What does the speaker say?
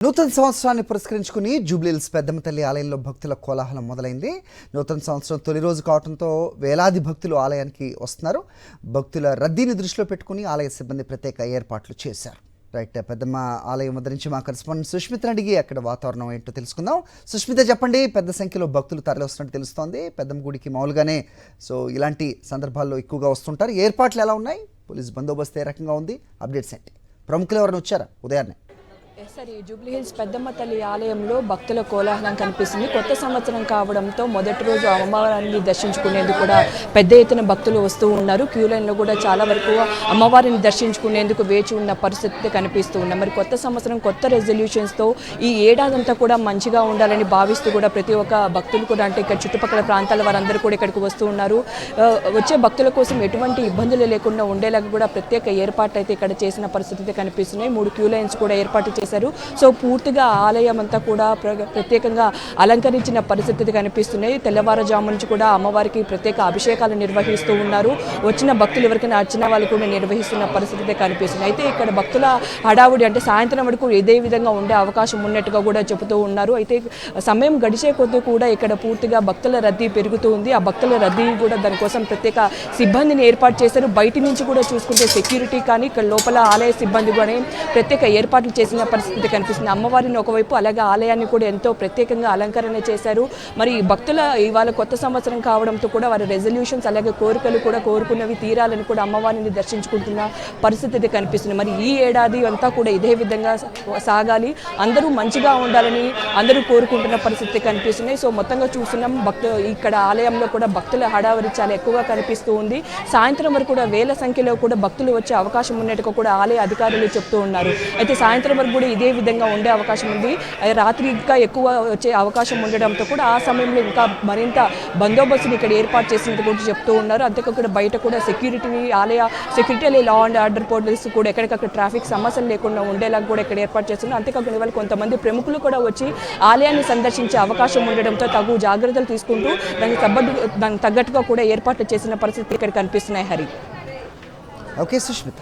నూతన సంవత్సరాన్ని పురస్కరించుకుని జూబ్లీహిల్స్ పెద్దమ్మ తల్లి ఆలయంలో భక్తుల కోలాహలం మొదలైంది. నూతన సంవత్సరం తొలి రోజు కావడంతో వేలాది భక్తులు ఆలయానికి వస్తున్నారు. భక్తుల రద్దీని దృష్టిలో పెట్టుకుని ఆలయ సిబ్బంది ప్రత్యేక ఏర్పాట్లు చేశారు. రైట్, పెద్దమ్మ ఆలయం వద్ద నుంచి మా కరెస్పాండెంట్ సుష్మితని అడిగి అక్కడ వాతావరణం ఏంటో తెలుసుకుందాం. సుష్మిత, చెప్పండి. పెద్ద సంఖ్యలో భక్తులు తరలి వస్తున్నట్టు తెలుస్తోంది. పెద్దమ్మ గుడికి మామూలుగానే ఇలాంటి సందర్భాల్లో ఎక్కువగా వస్తుంటారు. ఏర్పాట్లు ఎలా ఉన్నాయి? పోలీస్ బందోబస్తు ఏ రకంగా ఉంది? అప్డేట్స్ ఏంటి? ప్రముఖులు ఎవరైనా వచ్చారా ఉదయాన్నే? సరే, జూబ్లీహిల్స్ పెద్దమ్మ తల్లి ఆలయంలో భక్తుల కోలాహలం కనిపిస్తుంది. కొత్త సంవత్సరం కావడంతో మొదటి రోజు అమ్మవారిని దర్శించుకునేందుకు కూడా పెద్ద ఎత్తున భక్తులు వస్తూ ఉన్నారు. క్యూ లైన్లో కూడా చాలా వరకు అమ్మవారిని దర్శించుకునేందుకు వేచి ఉన్న పరిస్థితి కనిపిస్తూ ఉన్నాయి. మరి కొత్త సంవత్సరం కొత్త రెజల్యూషన్స్తో ఈ ఏడాదంతా కూడా మంచిగా ఉండాలని భావిస్తూ కూడా ప్రతి ఒక్క భక్తులు కూడా, అంటే ఇక్కడ చుట్టుపక్కల ప్రాంతాల వారందరూ కూడా ఇక్కడికి వస్తూ ఉన్నారు. వచ్చే భక్తుల కోసం ఎటువంటి ఇబ్బందులు లేకుండా ఉండేలాగా కూడా ప్రత్యేక ఏర్పాట్లు అయితే ఇక్కడ చేసిన పరిస్థితి కనిపిస్తున్నాయి. 3 క్యూ లైన్స్ కూడా ఏర్పాటు చేశారు. సో పూర్తిగా ఆలయం అంతా కూడా ప్రత్యేకంగా అలంకరించిన పరిస్థితి కనిపిస్తున్నాయి. తెల్లవారుజాము నుంచి కూడా అమ్మవారికి ప్రత్యేక అభిషేకాలు నిర్వహిస్తూ ఉన్నారు. వచ్చిన భక్తులు ఎవరికైనా అర్చన వాళ్ళు కూడా నిర్వహిస్తున్న పరిస్థితి కనిపిస్తుంది. అయితే ఇక్కడ భక్తుల హడావుడి అంటే సాయంత్రం వరకు ఇదే విధంగా ఉండే అవకాశం ఉన్నట్టుగా కూడా చెబుతూ ఉన్నారు. అయితే సమయం గడిచే కొద్దీ కూడా ఇక్కడ పూర్తిగా భక్తుల రద్దీ పెరుగుతూ ఉంది. ఆ భక్తుల రద్దీ కూడా దానికోసం ప్రత్యేక సిబ్బందిని ఏర్పాటు చేశారు. బయట నుంచి కూడా చూసుకుంటే సెక్యూరిటీ కానీ, ఇక్కడ లోపల ఆలయ సిబ్బంది కానీ ప్రత్యేక ఏర్పాట్లు చేసిన పరిస్థితి కనిపిస్తుంది. అమ్మవారిని ఒకవైపు, అలాగే ఆలయాన్ని కూడా ఎంతో ప్రత్యేకంగా అలంకరణ చేశారు. మరి భక్తుల ఇవాళ కొత్త సంవత్సరం కావడంతో కూడా వారి రెజల్యూషన్స్ అలాగే కోరికలు కూడా కోరుకున్నవి తీరాలని కూడా అమ్మవారిని దర్శించుకుంటున్న పరిస్థితి కనిపిస్తుంది. మరి ఈ ఏడాది అంతా కూడా ఇదే విధంగా సాగాలి, అందరూ మంచిగా ఉండాలని అందరూ కోరుకుంటున్న పరిస్థితి కనిపిస్తున్నాయి. సో మొత్తంగా చూస్తున్నాం ఇక్కడ ఆలయంలో కూడా భక్తుల హడావరి చాలా ఎక్కువగా కనిపిస్తూ ఉంది. సాయంత్రం వరకు కూడా వేల సంఖ్యలో కూడా భక్తులు వచ్చే అవకాశం ఉన్నట్టుగా కూడా ఆలయ అధికారులు చెప్తూ ఉన్నారు. అయితే సాయంత్రం వరకు కూడా ఇదే విధంగా ఉండే అవకాశం ఉంది. రాత్రి ఇంకా ఎక్కువ వచ్చే అవకాశం ఉండడంతో కూడా ఆ సమయంలో ఇంకా మరింత బందోబస్తుని ఇక్కడ ఏర్పాటు చేసినట్టు కూడా చెప్తూ ఉన్నారు. అంతేకాకుండా బయట కూడా ఆలయ security, law and order police కూడా ఎక్కడికక్కడ ట్రాఫిక్ సమస్యలు లేకుండా ఉండేలాగా కూడా ఇక్కడ ఏర్పాటు చేస్తున్నారు. అంతేకాకుండా ఇవాళ కొంతమంది ప్రముఖులు కూడా వచ్చి ఆలయాన్ని సందర్శించే అవకాశం ఉండడంతో తగు జాగ్రత్తలు తీసుకుంటూ దానికి తగ్గట్టుగా కూడా ఏర్పాట్లు చేసిన పరిస్థితి ఇక్కడ కనిపిస్తున్నాయి. హరి. ఓకే సుష్మిత.